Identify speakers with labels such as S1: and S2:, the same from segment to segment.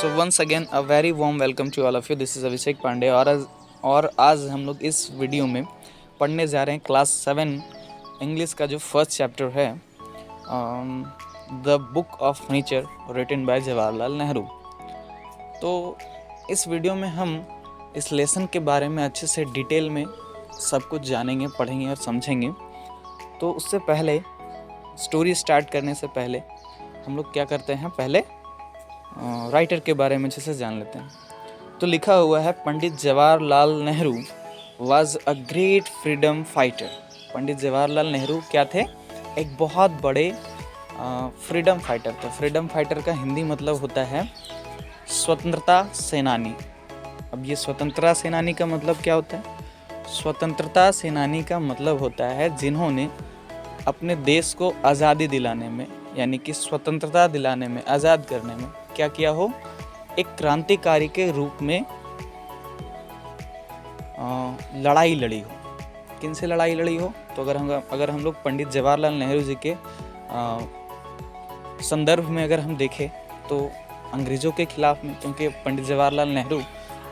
S1: So once again a very warm welcome to all of you. This is Abhishek Pandey और आज हम लोग इस वीडियो में पढ़ने जा रहे हैं क्लास 7 इंग्लिश का जो फर्स्ट चैप्टर है, the book of nature written by Jawaharlal Nehru. तो इस वीडियो में हम इस लेसन के बारे में अच्छे से डिटेल में सब कुछ जानेंगे, पढ़ेंगे और समझेंगे। तो उससे पहले स्टोरी स्टार्ट करने से पहले हम लोग क्या करते हैं, पहले राइटर के बारे में अच्छे से जान लेते हैं। तो लिखा हुआ है, Pandit Jawaharlal Nehru was a great freedom fighter. Pandit Jawaharlal Nehru क्या थे? एक बहुत बड़े फ्रीडम फाइटर थे। फ्रीडम फाइटर का हिंदी मतलब होता है स्वतंत्रता सेनानी। अब ये स्वतंत्रता सेनानी का मतलब क्या होता है? स्वतंत्रता सेनानी का मतलब होता है जिन्होंने अपने देश को आज़ादी दिलाने में, यानी कि स्वतंत्रता दिलाने में, आज़ाद करने में क्या किया हो, एक क्रांतिकारी के रूप में लड़ाई लड़ी हो। किन से लड़ाई लड़ी हो? तो अगर हम लोग पंडित जवाहरलाल नेहरू जी के संदर्भ में अगर हम देखें तो अंग्रेज़ों के खिलाफ में, क्योंकि पंडित जवाहरलाल नेहरू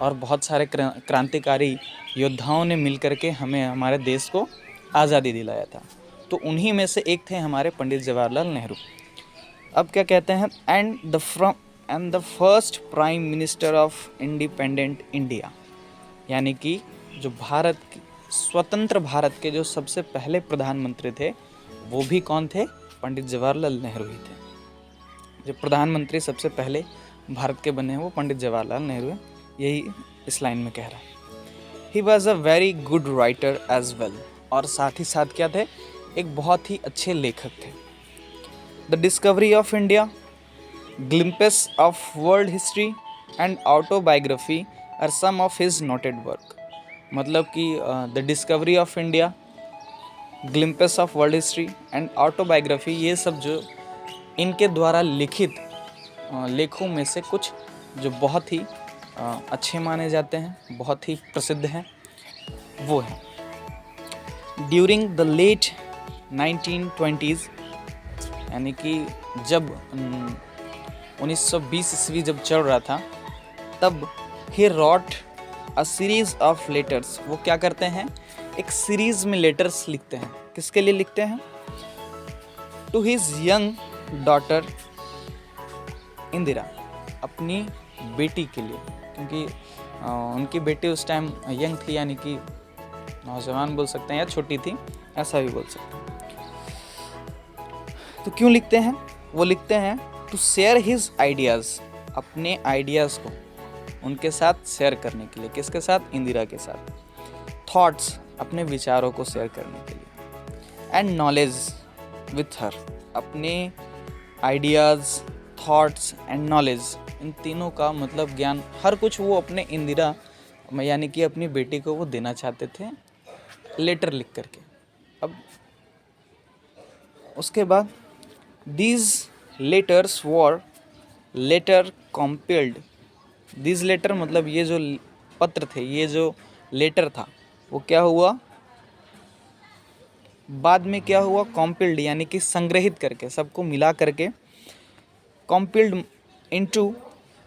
S1: और बहुत सारे क्रांतिकारी योद्धाओं ने मिलकर के हमें, हमारे देश को आज़ादी दिलाया था। तो उन्हीं में से एक थे हमारे पंडित जवाहरलाल नेहरू। अब क्या कहते हैं, and the first prime minister of independent India, यानी कि जो स्वतंत्र भारत के जो सबसे पहले प्रधानमंत्री थे वो भी कौन थे? पंडित जवाहरलाल नेहरू ही थे। जो प्रधानमंत्री सबसे पहले भारत के बने हैं वो पंडित जवाहरलाल नेहरू है, यही इस लाइन में कह रहा है। He was a very good writer as well, और साथ ही साथ क्या थे? एक बहुत ही अच्छे लेखक थे। The discovery of India, glimpses of world history and autobiography are some of his noted work। मतलब कि the discovery of India, glimpses of world history and autobiography, ये सब जो इनके द्वारा लिखित लेखों में से कुछ जो बहुत ही अच्छे माने जाते हैं, बहुत ही प्रसिद्ध हैं, वो है। ड्यूरिंग द लेट 1920s, यानी कि जब 1920 ईस्वी जब चल रहा था, तब ही wrote a series of letters. वो क्या करते हैं? एक सीरीज में लेटर्स लिखते हैं। किसके लिए लिखते हैं? To his young daughter Indira, अपनी बेटी के लिए, क्योंकि उनकी बेटी उस टाइम यंग थी, यानी कि नौजवान बोल सकते हैं या छोटी थी, ऐसा भी बोल सकते हैं। तो क्यों लिखते हैं? वो लिखते हैं टू शेयर हिज आइडियाज़, अपने आइडियाज़ को उनके साथ शेयर करने के लिए। किसके साथ? इंदिरा के साथ। थॉट्स, अपने विचारों को शेयर करने के लिए। एंड नॉलेज विथ हर, अपने आइडियाज़, थॉट्स एंड नॉलेज, इन तीनों का मतलब ज्ञान, हर कुछ वो अपने इंदिरा यानी कि अपनी बेटी को वो देना चाहते थे लेटर लिख करके। अब उसके बाद these letters were later compiled। these letter मतलब ये जो पत्र थे, ये जो लेटर था, वो क्या हुआ? बाद में क्या हुआ? compiled, यानी कि संग्रहित करके, सबको मिला करके compiled into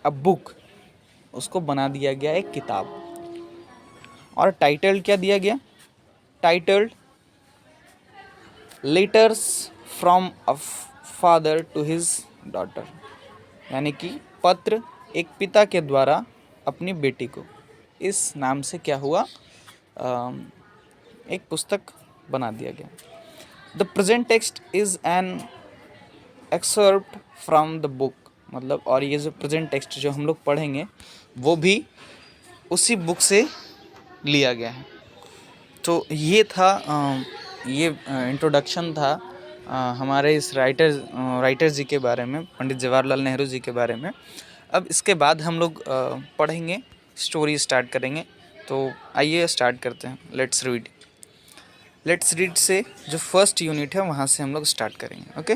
S1: a book, उसको बना दिया गया एक किताब। और टाइटल क्या दिया गया? Titled letters from a father to his daughter, यानी कि पत्र एक पिता के द्वारा अपनी बेटी को, इस नाम से क्या हुआ? एक पुस्तक बना दिया गया। The present text is an excerpt from the book, मतलब, और ये जो प्रेजेंट टेक्स्ट जो हम लोग पढ़ेंगे वो भी उसी बुक से लिया गया है। तो ये था ये इंट्रोडक्शन था हमारे इस राइटर जी के बारे में, पंडित जवाहरलाल नेहरू जी के बारे में। अब इसके बाद हम लोग पढ़ेंगे, स्टोरी स्टार्ट करेंगे। तो आइए स्टार्ट करते हैं। लेट्स रीड से जो फर्स्ट यूनिट है वहाँ से हम लोग स्टार्ट करेंगे। ओके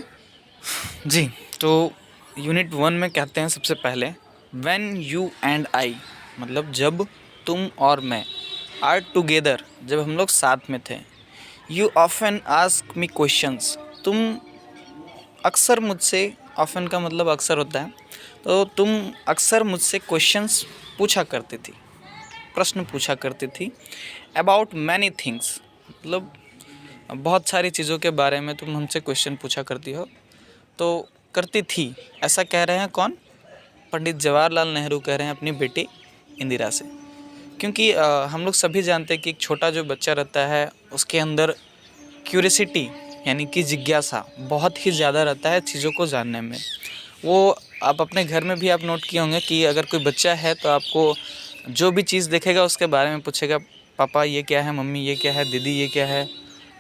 S1: जी। तो यूनिट 1 में कहते हैं सबसे पहले, व्हेन यू एंड आई, मतलब जब तुम और मैं, आर टुगेदर, जब हम लोग साथ में थे। You often ask me questions, तुम अक्सर मुझसे, ऑफन का मतलब अक्सर होता है, तो तुम अक्सर मुझसे क्वेश्चंस पूछा करती थी, प्रश्न पूछा करती थी अबाउट मैनी थिंग्स, मतलब बहुत सारी चीज़ों के बारे में तुम हमसे क्वेश्चन पूछा करती हो। तो करती थी, ऐसा कह रहे हैं कौन? पंडित जवाहरलाल नेहरू कह रहे हैं अपनी बेटी इंदिरा से। क्योंकि हम लोग सभी जानते हैं कि एक छोटा जो बच्चा रहता है उसके अंदर क्यूरियोसिटी यानी कि जिज्ञासा बहुत ही ज़्यादा रहता है चीज़ों को जानने में। वो आप अपने घर में भी आप नोट किए होंगे कि अगर कोई बच्चा है तो आपको जो भी चीज़ देखेगा उसके बारे में पूछेगा, पापा ये क्या है, मम्मी ये क्या है, दीदी ये क्या है,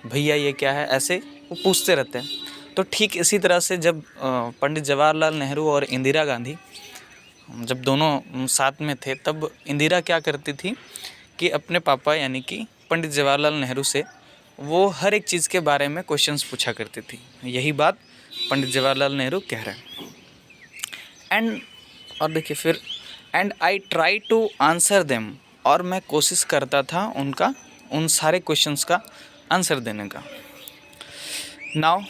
S1: भैया ये क्या है, ऐसे वो पूछते रहते हैं। तो ठीक इसी तरह से जब पंडित जवाहरलाल नेहरू और इंदिरा गांधी जब दोनों साथ में थे, तब इंदिरा क्या करती थी कि अपने पापा यानी कि पंडित जवाहरलाल नेहरू से वो हर एक चीज़ के बारे में क्वेश्चंस पूछा करती थी। यही बात पंडित जवाहरलाल नेहरू कह रहे हैं। एंड और देखिए फिर, and I try to answer them, और मैं कोशिश करता था उनका उन सारे क्वेश्चंस का आंसर देने का। नाउ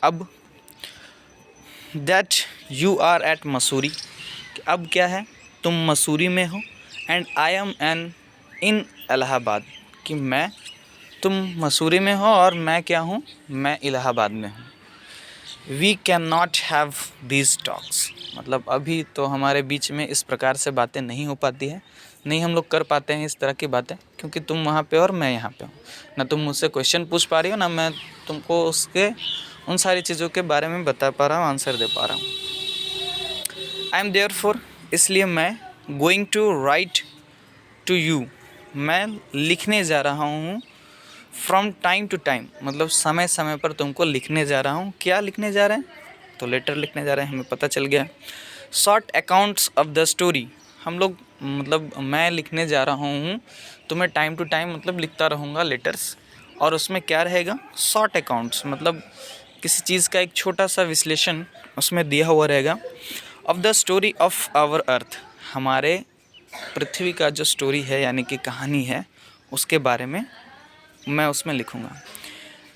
S1: अब that you are at Mussoorie, अब क्या है, तुम मसूरी में हो, and I am an in Allahabad, कि तुम मसूरी में हो और मैं क्या हूँ, मैं इलाहाबाद में हूँ। We can not have these talks, मतलब अभी तो हमारे बीच में इस प्रकार से बातें नहीं हो पाती है, नहीं हम लोग कर पाते हैं इस तरह की बातें, क्योंकि तुम वहाँ पे और मैं यहाँ पे हूँ। ना तुम मुझसे क्वेश्चन पूछ पा रही हो, ना मैं तुमको उसके उन सारी चीज़ों के बारे में बता पा रहा हूँ, आंसर दे पा रहा हूँ। आई एम देयर फॉर, इसलिए मैं going to write to you, मैं लिखने जा रहा हूँ। फ्रॉम टाइम टू टाइम, मतलब समय समय पर तुमको लिखने जा रहा हूँ। क्या लिखने जा रहे हैं? तो लेटर लिखने जा रहे हैं, हमें पता चल गया। Short accounts of the story, हम लोग मतलब मैं लिखने जा रहा हूँ, तो मैं टाइम टू टाइम मतलब लिखता रहूँगा लेटर्स, और उसमें क्या रहेगा, शॉर्ट अकाउंट्स, मतलब किसी चीज़ का एक छोटा सा विश्लेषण उसमें दिया हुआ रहेगा। Of the story of our earth, हमारे पृथ्वी का जो स्टोरी है यानी कि कहानी है, उसके बारे में मैं उसमें लिखूँगा।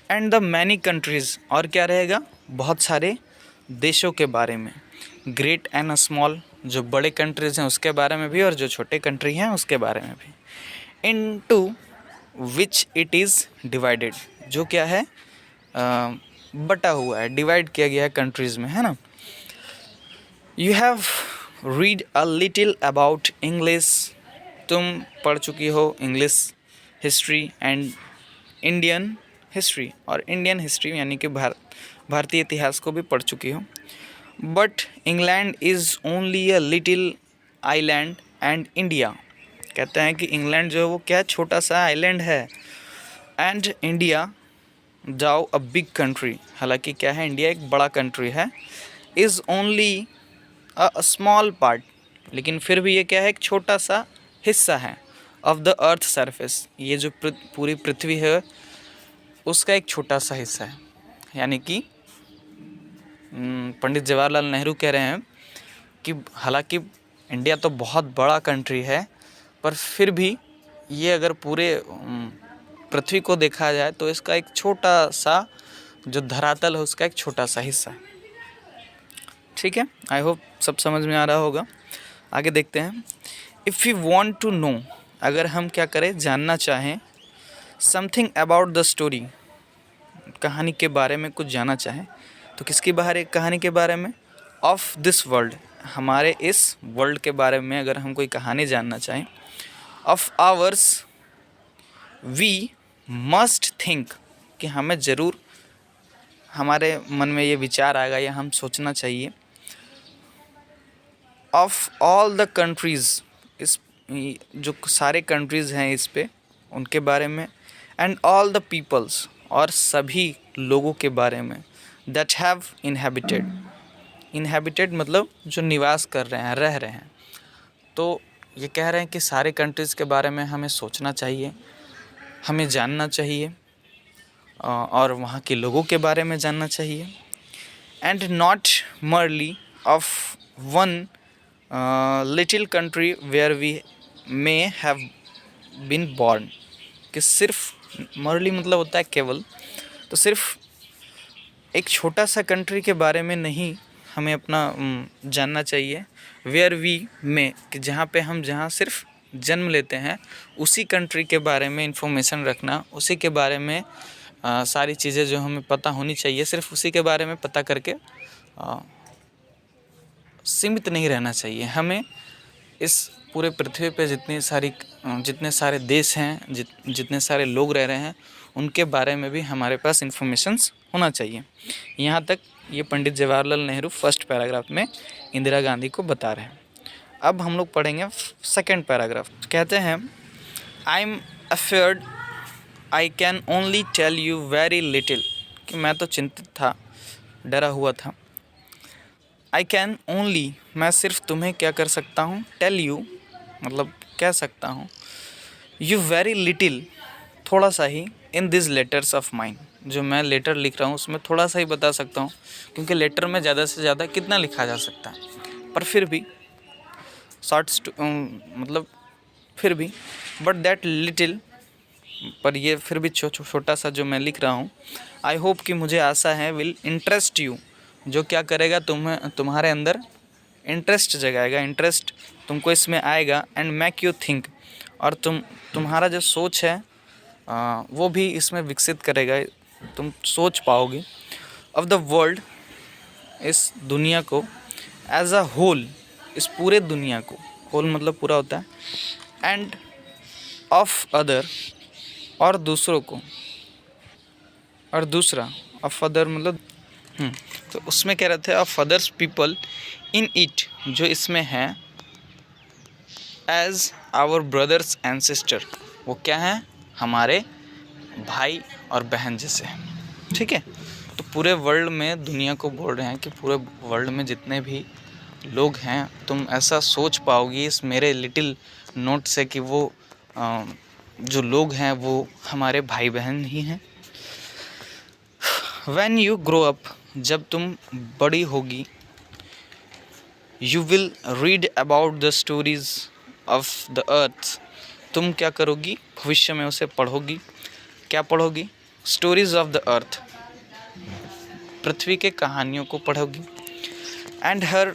S1: एंड द मैनी कंट्रीज़, और क्या रहेगा, बहुत सारे देशों के बारे में। ग्रेट एंड स्मॉल, जो बड़े कंट्रीज़ हैं उसके बारे में भी, और जो छोटे कंट्री हैं उसके बारे में भी। Into which it is divided, जो क्या है, बटा हुआ है, डिवाइड किया गया है कंट्रीज़ में, है ना। You have read a little about English, तुम पढ़ चुकी हो English, history and Indian history, और इंडियन हिस्ट्री यानी कि भारतीय इतिहास को भी पढ़ चुकी हो। But England is only a little island and India, कहते हैं कि इंग्लैंड जो है वो क्या, छोटा सा आइलैंड है, एंड इंडिया जाओ अ बिग कंट्री, हालांकि क्या है, इंडिया एक बड़ा कंट्री है। Is only a small part, लेकिन फिर भी ये क्या है, एक छोटा सा हिस्सा है, ऑफ द अर्थ सरफेस, ये जो पूरी पृथ्वी है उसका एक छोटा सा हिस्सा है। यानी कि पंडित जवाहरलाल नेहरू कह रहे हैं कि हालांकि इंडिया तो बहुत बड़ा कंट्री है, पर फिर भी ये अगर पूरे पृथ्वी को देखा जाए तो इसका एक छोटा सा जो धरातल है उसका एक छोटा सा हिस्सा है। ठीक है, आई होप सब समझ में आ रहा होगा। आगे देखते हैं। If you want to know, अगर हम क्या करें, जानना चाहें, समथिंग अबाउट द स्टोरी, कहानी के बारे में कुछ जानना चाहें, तो किसकी बारे, कहानी के बारे में, ऑफ दिस वर्ल्ड, हमारे इस वर्ल्ड के बारे में अगर हम कोई कहानी जानना चाहें, of ours, we must think, कि हमें ज़रूर, हमारे मन में ये विचार आएगा या हम सोचना चाहिए, ऑफ ऑल द कंट्रीज़, इस जो सारे कंट्रीज़ हैं इस पे, उनके बारे में, एंड ऑल द पीपल्स, और सभी लोगों के बारे में, दैट हैव इनहेबिटेड, इनहेबिटेड मतलब जो निवास कर रहे हैं, रह रहे हैं। तो ये कह रहे हैं कि सारे कंट्रीज़ के बारे में हमें सोचना चाहिए, हमें जानना चाहिए, और वहाँ के लोगों के बारे में जानना चाहिए। And not merely of one little country where we may have been born, कि सिर्फ मर्ली मतलब होता है केवल, तो सिर्फ एक छोटा सा कंट्री के बारे में नहीं हमें अपना जानना चाहिए। वेयर वी में, कि जहाँ सिर्फ जन्म लेते हैं उसी कंट्री के बारे में इंफॉर्मेशन रखना, उसी के बारे में सारी चीज़ें जो हमें पता होनी चाहिए सिर्फ उसी के बारे में पता करके सीमित नहीं रहना चाहिए। हमें इस पूरे पृथ्वी पे जितने सारे देश हैं, जितने सारे लोग रह रहे हैं, उनके बारे में भी हमारे पास इंफॉर्मेशंस होना चाहिए। यहाँ तक ये पंडित जवाहरलाल नेहरू फर्स्ट पैराग्राफ में इंदिरा गांधी को बता रहे हैं। अब हम लोग पढ़ेंगे सेकंड पैराग्राफ। कहते हैं, I am afraid I can only tell you very little, कि मैं तो चिंतित था, डरा हुआ था। आई कैन ओनली, मैं सिर्फ तुम्हें क्या कर सकता हूँ, टेल यू मतलब कह सकता हूँ, यू वेरी लिटिल, थोड़ा सा ही, in this letters of mine, जो मैं लेटर लिख रहा हूँ उसमें थोड़ा सा ही बता सकता हूँ, क्योंकि लेटर में ज़्यादा से ज़्यादा कितना लिखा जा सकता है, पर फिर भी फिर भी बट दैट लिटिल, पर ये फिर भी छोटा सा जो मैं लिख रहा हूँ, आई होप कि मुझे आशा है, विल इंटरेस्ट यू, जो क्या करेगा तुम्हारे अंदर इंटरेस्ट जगाएगा, इंटरेस्ट तुमको इसमें आएगा, एंड मेक यू थिंक, और तुम्हारा जो सोच है वो भी इसमें विकसित करेगा, तुम सोच पाओगे, ऑफ द वर्ल्ड, इस दुनिया को, एज अ होल, इस पूरे दुनिया को, होल मतलब पूरा होता है, एंड ऑफ अदर, और दूसरों को, और दूसरा, ऑफ अदर मतलब तो उसमें कह रहे थे of others people in it, जो इसमें है, as our brothers and sister, वो क्या हैं, हमारे भाई और बहन जैसे, ठीक है। तो पूरे वर्ल्ड में दुनिया को बोल रहे हैं कि पूरे वर्ल्ड में जितने भी लोग हैं, तुम ऐसा सोच पाओगी इस मेरे लिटिल नोट से कि वो जो लोग हैं वो हमारे भाई बहन ही हैं। When you grow up, जब तुम बड़ी होगी, you will read about the stories of the earth, तुम क्या करोगी, भविष्य में उसे पढ़ोगी, क्या पढ़ोगी, stories of the earth, पृथ्वी के कहानियों को पढ़ोगी, and her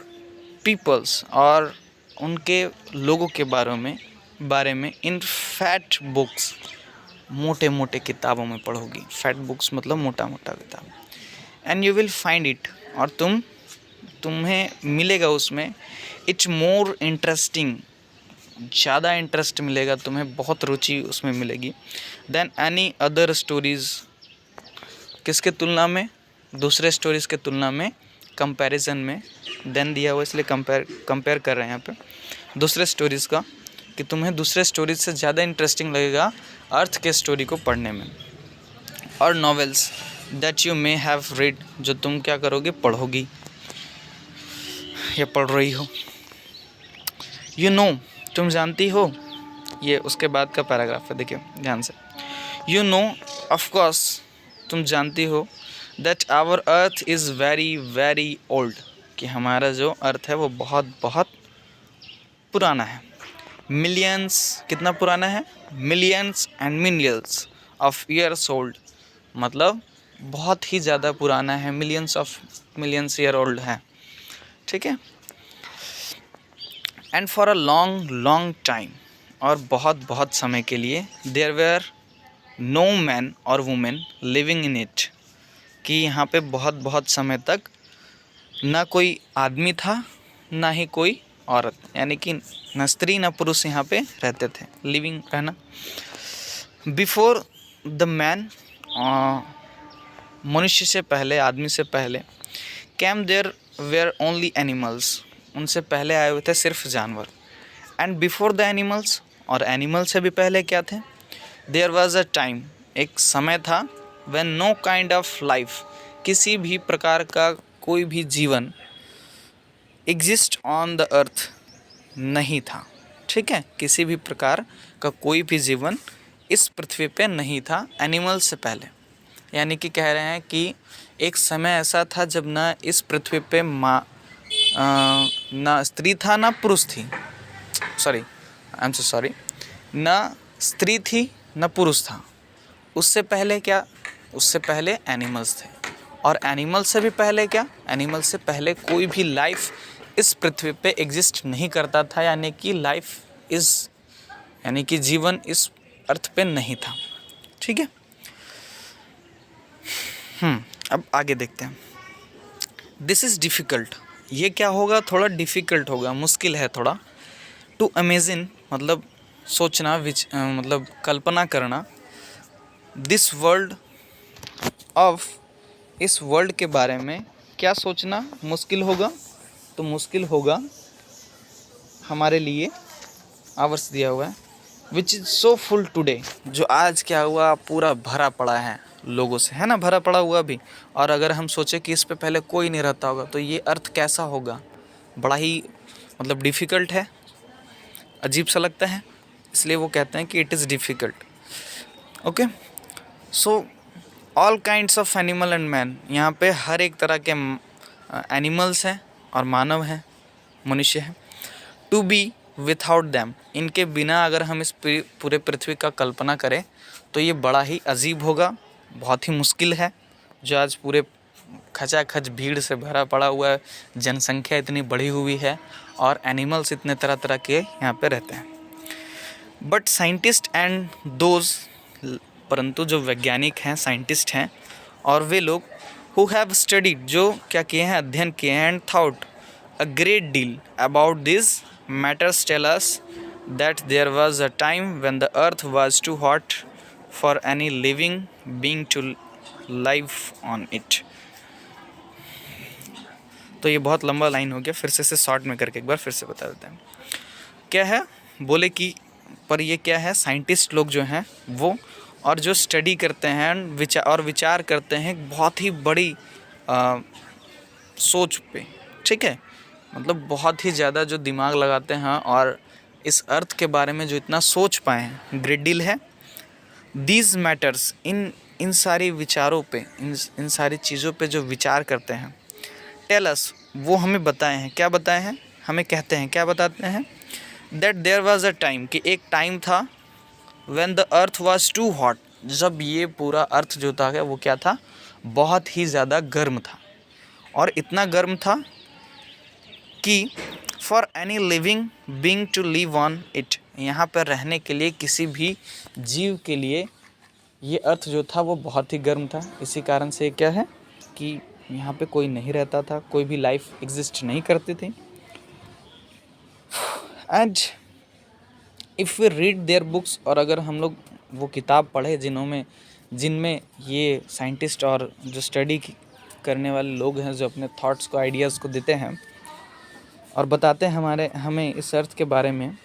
S1: peoples, और उनके लोगों के बारे में इन फैट बुक्स, मोटे मोटे किताबों में पढ़ोगी, फैट बुक्स मतलब मोटा मोटा किताब, and you will find it, और तुम्हें मिलेगा उसमें, इट्स मोर इंटरेस्टिंग, ज़्यादा इंटरेस्ट मिलेगा तुम्हें, बहुत रुचि उसमें मिलेगी, देन एनी अदर स्टोरीज़, किसके तुलना में, दूसरे स्टोरीज़ के तुलना में, कंपैरिजन में, देन दिया हुआ इसलिए कंपेयर कर रहे हैं यहाँ पे दूसरे स्टोरीज़ का, कि तुम्हें दूसरे स्टोरीज से ज़्यादा इंटरेस्टिंग लगेगा अर्थ के स्टोरी को पढ़ने में, और novels that you may have read, जो तुम क्या करोगे, पढ़ोगी या पढ़ रही हो, यू नो, तुम जानती हो, ये उसके बाद का पैराग्राफ है, देखिए ध्यान से, यू नो, ऑफ कोर्स, तुम जानती हो, that our earth is very very old, कि हमारा जो अर्थ है वो बहुत बहुत पुराना है, मिलियंस, कितना पुराना है, millions and millions of years old, मतलब बहुत ही ज़्यादा पुराना है, मिलियंस ईयर ओल्ड है, ठीक है, and for a long long time, और बहुत बहुत समय के लिए, देयर वेयर नो मैन और वुमेन लिविंग इन इट, कि यहाँ पे बहुत बहुत समय तक ना कोई आदमी था ना ही कोई औरत, यानी कि न स्त्री न पुरुष यहाँ पे रहते थे, लिविंग रहना, बिफोर द मैन, मनुष्य से पहले, आदमी से पहले, came there were only animals, उनसे पहले आए हुए थे सिर्फ जानवर, एंड बिफोर द एनिमल्स, और एनिमल से भी पहले क्या थे, देयर वाज अ टाइम, एक समय था, when know kind of life, किसी भी प्रकार का कोई भी जीवन, एग्जिस्ट ऑन द अर्थ, नहीं था, ठीक है, किसी भी प्रकार का कोई भी जीवन इस पृथ्वी पे नहीं था एनिमल से पहले, यानी कि कह रहे हैं कि एक समय ऐसा था जब ना इस पृथ्वी पे ना स्त्री था ना पुरुष थी, सॉरी ना स्त्री थी ना पुरुष था, उससे पहले क्या, उससे पहले एनिमल्स थे, और एनिमल से भी पहले क्या, एनिमल से पहले कोई भी लाइफ इस पृथ्वी पे एग्जिस्ट नहीं करता था, यानी कि लाइफ इज़, यानी कि जीवन इस अर्थ पे नहीं था। ठीक है, अब आगे देखते हैं। दिस इज़ डिफ़िकल्ट, ये क्या होगा, थोड़ा डिफ़िकल्ट होगा, मुश्किल है थोड़ा। टू इमेजिन मतलब सोचना, मतलब कल्पना करना। दिस वर्ल्ड ऑफ, इस वर्ल्ड के बारे में क्या सोचना मुश्किल होगा, तो मुश्किल होगा हमारे लिए। आवर्स दिया हुआ है, which is so full today, जो आज क्या हुआ पूरा भरा पड़ा है लोगों से, है ना, भरा पड़ा हुआ भी। और अगर हम सोचें कि इस पे पहले कोई नहीं रहता होगा तो ये अर्थ कैसा होगा, बड़ा ही मतलब डिफ़िकल्ट है, अजीब सा लगता है, इसलिए वो कहते हैं कि it is difficult. Okay, so all kinds of animal and man, यहाँ पे हर एक तरह के एनिमल्स हैं और मानव हैं, मनुष्य हैं। टू बी विथआउट दैम, इनके बिना अगर हम इस पूरे पृथ्वी का कल्पना करें तो ये बड़ा ही अजीब होगा, बहुत ही मुश्किल है। जो आज पूरे खचाखच भीड़ से भरा पड़ा हुआ है, जनसंख्या इतनी बढ़ी हुई है और एनिमल्स इतने तरह तरह के यहाँ पे रहते हैं। बट साइंटिस्ट एंड दोज, परंतु जो वैज्ञानिक हैं, साइंटिस्ट हैं, और वे लोग हु हैव स्टडीड, जो क्या किए हैं, अध्ययन किए हैं, and thought a great deal about this matters tell us that there was a time when the earth was too hot for any living being to live on it। तो ये बहुत लंबा लाइन हो गया, फिर से इसे शॉर्ट में करके एक बार फिर से बता देते हैं। क्या है, बोले कि पर ये क्या है, साइंटिस्ट लोग जो हैं वो, और जो स्टडी करते हैं विचार करते हैं बहुत ही बड़ी सोच पे, ठीक है, मतलब बहुत ही ज़्यादा जो दिमाग लगाते हैं और इस अर्थ के बारे में जो इतना सोच पाए हैं, ग्रेट डील है। दीज मैटर्स, इन सारी विचारों पे, इन सारी चीज़ों पे जो विचार करते हैं, टेल अस, वो हमें बताए हैं, क्या बताए हैं, हमें कहते हैं, क्या बताते हैं, that there was a time, कि एक टाइम था, when the earth was too hot, जब ये पूरा अर्थ जो था वो क्या था, बहुत ही ज़्यादा गर्म था, और इतना गर्म था कि for any living being to live on it, यहाँ पर रहने के लिए किसी भी जीव के लिए ये अर्थ जो था वो बहुत ही गर्म था। इसी कारण से क्या है कि यहाँ पे कोई नहीं रहता था, कोई भी लाइफ एग्जिस्ट नहीं करती थी। And if we read their books, और अगर हम लोग वो किताब पढ़े जिनमें ये साइंटिस्ट और जो स्टडी करने वाले लोग हैं, जो अपने थॉट्स को, आइडियाज़ को देते हैं और बताते हैं हमें इस अर्थ के बारे में,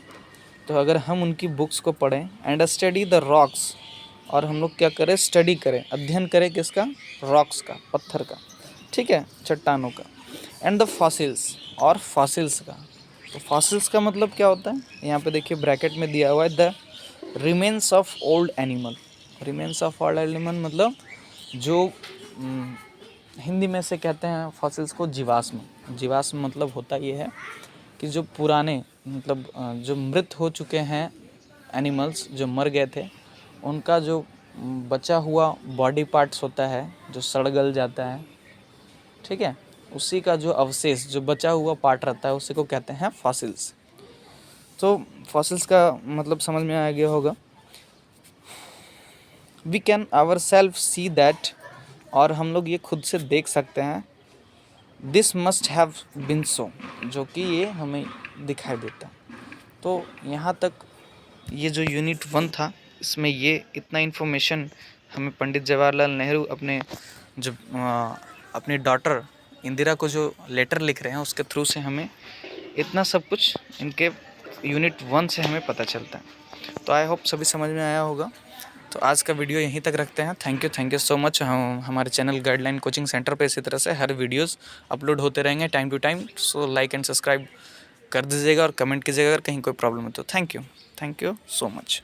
S1: तो अगर हम उनकी बुक्स को पढ़ें एंड स्टडी द रॉक्स, और हम लोग क्या करें, स्टडी करें, अध्ययन करें किसका, रॉक्स का, पत्थर का, ठीक है, चट्टानों का, एंड द फॉसिल्स, और फॉसिल्स का। तो फॉसिल्स का मतलब क्या होता है, यहाँ पे देखिए ब्रैकेट में दिया हुआ है, the remains of old animal. Remains of old animal मतलब जो हिंदी में से कहते हैं फॉसिल्स को जीवाश्म। जीवाश्म मतलब होता ये है कि जो पुराने, मतलब जो मृत हो चुके हैं एनिमल्स, जो मर गए थे, उनका जो बचा हुआ बॉडी पार्ट्स होता है, जो सड़ गल जाता है, ठीक है, उसी का जो अवशेष, जो बचा हुआ पार्ट रहता है, उसी को कहते हैं फॉसिल्स। तो फॉसिल्स का मतलब समझ में आ गया होगा। We can ourself see that, और हम लोग ये खुद से देख सकते हैं, this must have been so, जो कि ये हमें दिखाई देता है। तो यहाँ तक ये जो यूनिट 1 था, इसमें ये इतना इन्फॉर्मेशन हमें पंडित जवाहरलाल नेहरू अपनी डॉटर इंदिरा को जो लेटर लिख रहे हैं, उसके थ्रू से हमें इतना सब कुछ इनके यूनिट 1 से हमें पता चलता है। तो आई होप सभी समझ में आया होगा। तो आज का वीडियो यहीं तक रखते हैं। Thank you so much. हम हमारे चैनल गाइडलाइन कोचिंग सेंटर पे इसी तरह से हर वीडियोस अपलोड होते रहेंगे time to time. So like and subscribe कर दीजिएगा और कमेंट कीजिएगा अगर कहीं कोई प्रॉब्लम है तो। Thank you so much.